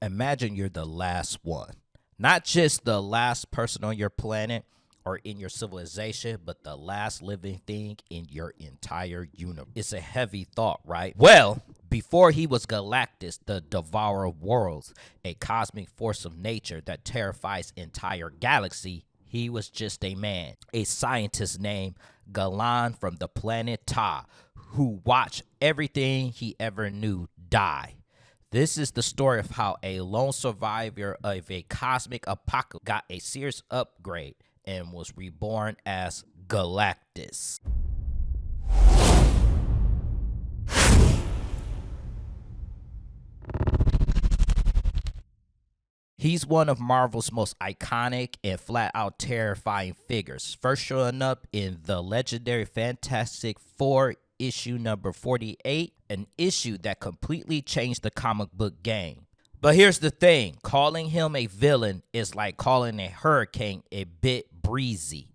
Imagine you're the last one. Not just the last person on your planet or in your civilization, but the last living thing in your entire universe. It's a heavy thought, right? Well, before he was Galactus, the Devourer of worlds, a cosmic force of nature that terrifies entire galaxy, he was just a man, a scientist named Galan from the planet Ta, who watched everything he ever knew die. This is the story of how a lone survivor of a cosmic apocalypse got a serious upgrade and was reborn as Galactus. He's one of Marvel's most iconic and flat out terrifying figures, first showing up in the legendary Fantastic Four issue number 48, an issue that completely changed the comic book game. But here's the thing, calling him a villain is like calling a hurricane a bit breezy.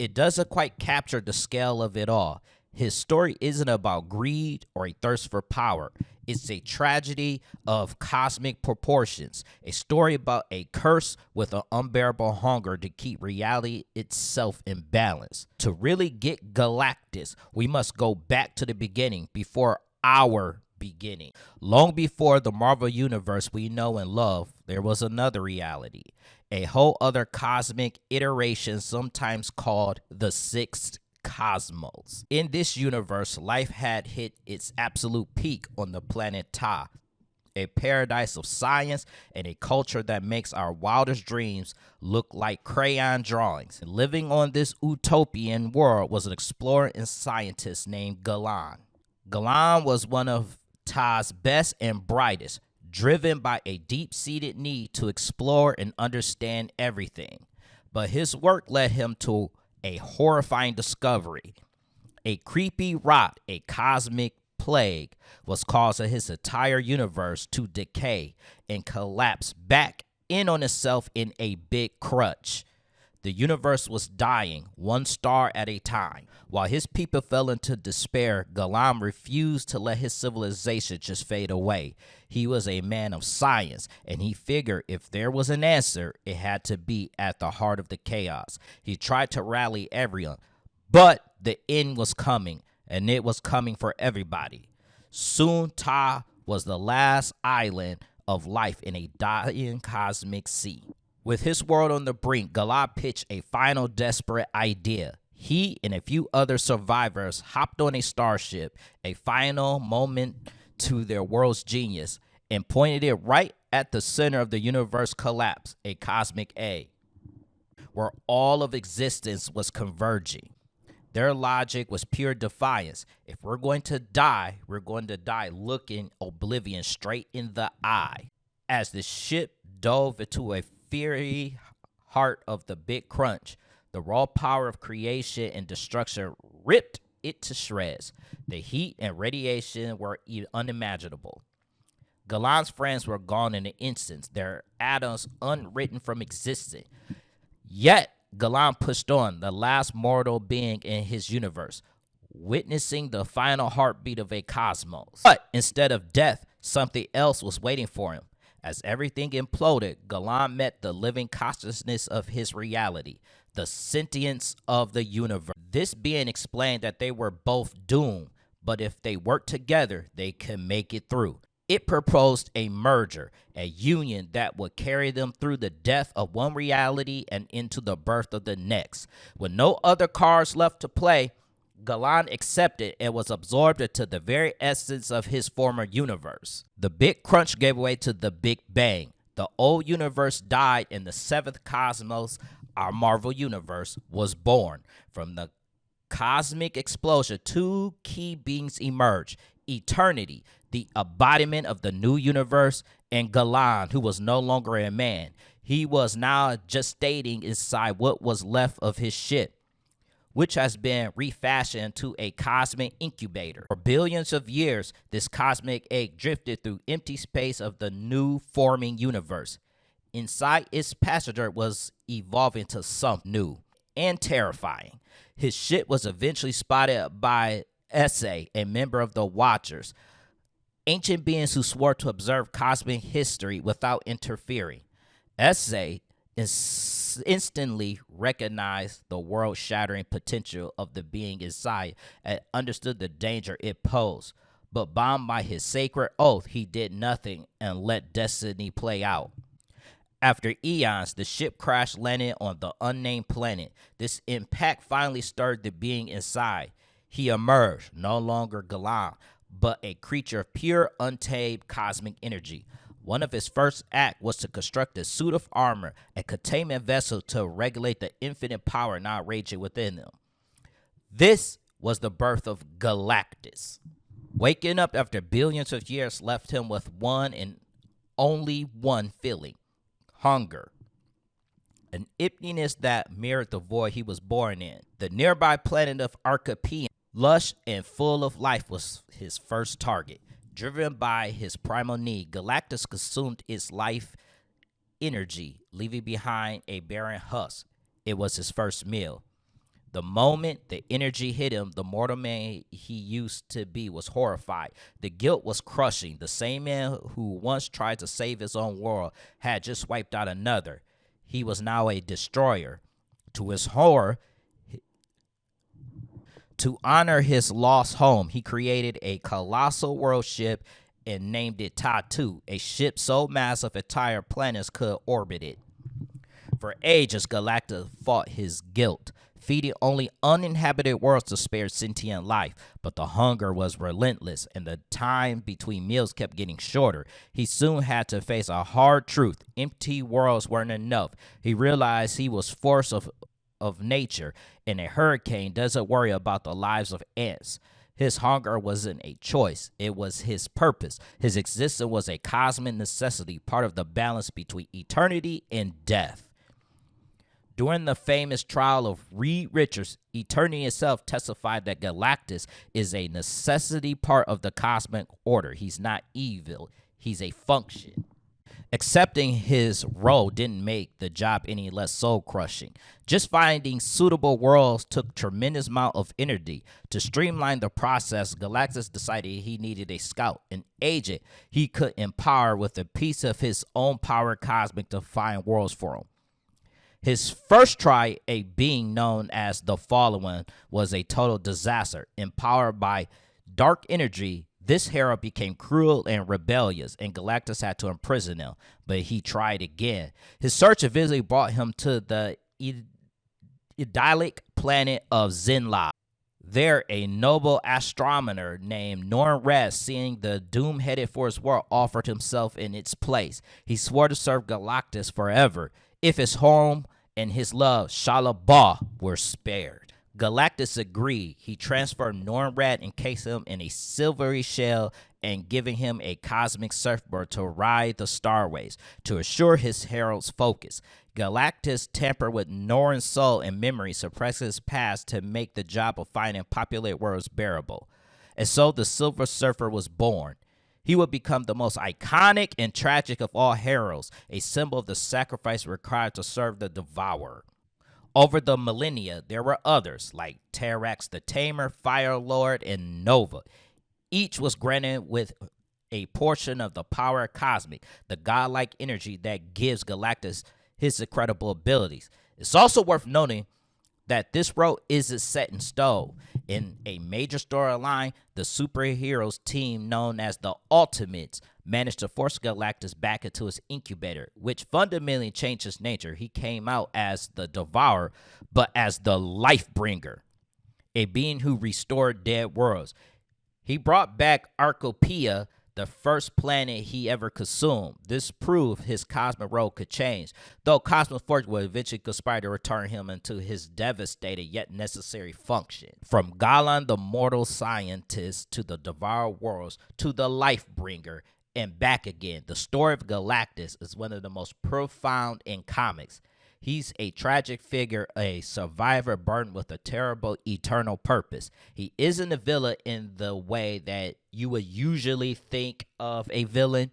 It doesn't quite capture the scale of it all. His story isn't about greed or a thirst for power. It's a tragedy of cosmic proportions, a story about a curse with an unbearable hunger to keep reality itself in balance. To really get Galactus, we must go back to the beginning, before our beginning. Long before the Marvel Universe we know and love, there was another reality, a whole other cosmic iteration, sometimes called the Sixth Cosmos. In this universe, life had hit its absolute peak on the planet Ta, a paradise of science and a culture that makes our wildest dreams look like crayon drawings. Living on this utopian world was an explorer and scientist named Galan. Galan was one of Ta's best and brightest, driven by a deep-seated need to explore and understand everything. But his work led him to a horrifying discovery. A creepy rot, a cosmic plague, was causing his entire universe to decay and collapse back in on itself in a big crunch. The universe was dying, one star at a time. While his people fell into despair, Galan refused to let his civilization just fade away. He was a man of science, and he figured if there was an answer, it had to be at the heart of the chaos. He tried to rally everyone, but the end was coming, and it was coming for everybody. Soon, Ta was the last island of life in a dying cosmic sea. With his world on the brink, Galan pitched a final desperate idea. He and a few other survivors hopped on a starship, a final moment to their world's genius, and pointed it right at the center of the universe collapse, a cosmic egg, where all of existence was converging. Their logic was pure defiance. If we're going to die, we're going to die looking oblivion straight in the eye. As the ship dove into a fiery heart of the big crunch, the raw power of creation and destruction ripped it to shreds. The heat and radiation were unimaginable. Galan's friends were gone in an instant, their atoms unwritten from existence. Yet, Galan pushed on, the last mortal being in his universe, witnessing the final heartbeat of a cosmos. But instead of death, something else was waiting for him. As everything imploded, Galan met the living consciousness of his reality, the sentience of the universe. This being explained that they were both doomed, but if they worked together, they could make it through. It proposed a merger, a union that would carry them through the death of one reality and into the birth of the next. With no other cards left to play, Galan accepted and was absorbed into the very essence of his former universe. The Big Crunch gave way to the Big Bang. The old universe died and the seventh cosmos, our Marvel universe, was born. From the cosmic explosion, two key beings emerged: Eternity, the embodiment of the new universe, and Galan, who was no longer a man. He was now gestating inside what was left of his ship, which has been refashioned to a cosmic incubator. For billions of years, this cosmic egg drifted through empty space of the new forming universe. Inside, its passenger was evolving to something new and terrifying. His ship was eventually spotted by Essay, a member of the Watchers. ancient beings who swore to observe cosmic history without interfering. Essay instantly recognized the world-shattering potential of the being inside and understood the danger it posed. But bound by his sacred oath, he did nothing and let destiny play out. After eons, the ship crash landed on the unnamed planet. This impact finally stirred the being inside. He emerged, no longer Galan, but a creature of pure, untamed cosmic energy. One of his first acts was to construct a suit of armor, a containment vessel to regulate the infinite power now raging within him. This was the birth of Galactus. Waking up after billions of years left him with one and only one feeling: hunger. An emptiness that mirrored the void he was born in. The nearby planet of Arcapian, lush and full of life, was his first target. Driven by his primal need, Galactus consumed its life energy, leaving behind a barren husk. It was his first meal. The moment the energy hit him, the mortal man he used to be was horrified. The guilt was crushing. The same man who once tried to save his own world had just wiped out another. He was now a destroyer. To his horror, to honor his lost home, he created a colossal world ship and named it Tatu, a ship so massive entire planets could orbit it. For ages, Galactus fought his guilt, feeding only uninhabited worlds to spare sentient life. But the hunger was relentless, and the time between meals kept getting shorter. He soon had to face a hard truth. Empty worlds weren't enough. He realized he was force of nature, and a hurricane doesn't worry about the lives of ants. His hunger wasn't a choice. It was his purpose. His existence was a cosmic necessity, part of the balance between eternity and death. During the famous trial of Reed Richards, eternity itself testified that Galactus is a necessity part of the cosmic order. He's not evil. He's a function. Accepting his role didn't make the job any less soul-crushing. Just finding suitable worlds took tremendous amount of energy. To streamline the process, Galactus decided he needed a scout, an agent he could empower with a piece of his own power cosmic to find worlds for him. His first try, a being known as the Fallen One, was a total disaster. Empowered by dark energy, this hero became cruel and rebellious, and Galactus had to imprison him. But he tried again. His search eventually brought him to the idyllic planet of Zenla. There, a noble astronomer named Norn, seeing the doom headed for his world, offered himself in its place. He swore to serve Galactus forever if his home and his love, Shalabah, were spared. Galactus agreed. He transferred Nornrad, encased him in a silvery shell, and giving him a cosmic surfboard to ride the starways. To assure his herald's focus, Galactus tampered with Norn's soul and memory, suppressing his past to make the job of finding populated worlds bearable. And so the Silver Surfer was born. He would become the most iconic and tragic of all heroes, a symbol of the sacrifice required to serve the Devourer. Over the millennia, there were others, like Terrax the Tamer, Fire Lord, and Nova. Each was granted with a portion of the power cosmic, the godlike energy that gives Galactus his incredible abilities. It's also worth noting that this road isn't set in stone. In a major storyline, the superheroes team known as the Ultimates managed to force Galactus back into his incubator, which fundamentally changed his nature. He came out as the Devourer, but as the Life-Bringer, a being who restored dead worlds. He brought back Arcopia, the first planet he ever consumed. This proved his cosmic role could change, though Cosmic Force would eventually conspire to return him into his devastated yet necessary function. From Galan, the mortal scientist, to the Devourer worlds, to the Life-Bringer, and back again. The story of Galactus is one of the most profound in comics. He's a tragic figure, a survivor burdened with a terrible eternal purpose. He isn't a villain in the way that you would usually think of a villain.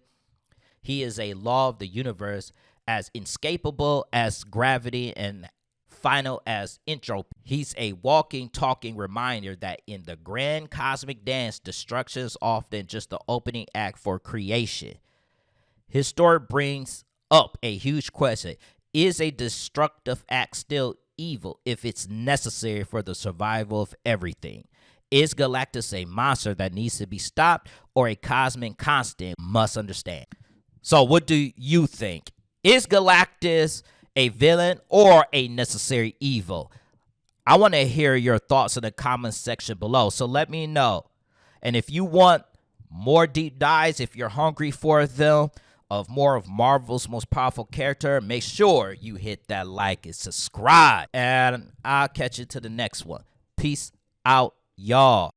He is a law of the universe, as inescapable as gravity and final as intro. He's a walking, talking reminder that in the grand cosmic dance, destruction is often just the opening act for creation. His story brings up a huge question. Is a destructive act still evil if it's necessary for the survival of everything? Is Galactus a monster that needs to be stopped or a cosmic constant must understand? So what do you think? Is Galactus a villain or a necessary evil? I want to hear your thoughts in the comments section below. So let me know. And if you want more deep dives, if you're hungry for them, of more of Marvel's most powerful character, make sure you hit that like and subscribe. And I'll catch you to the next one. Peace out, y'all.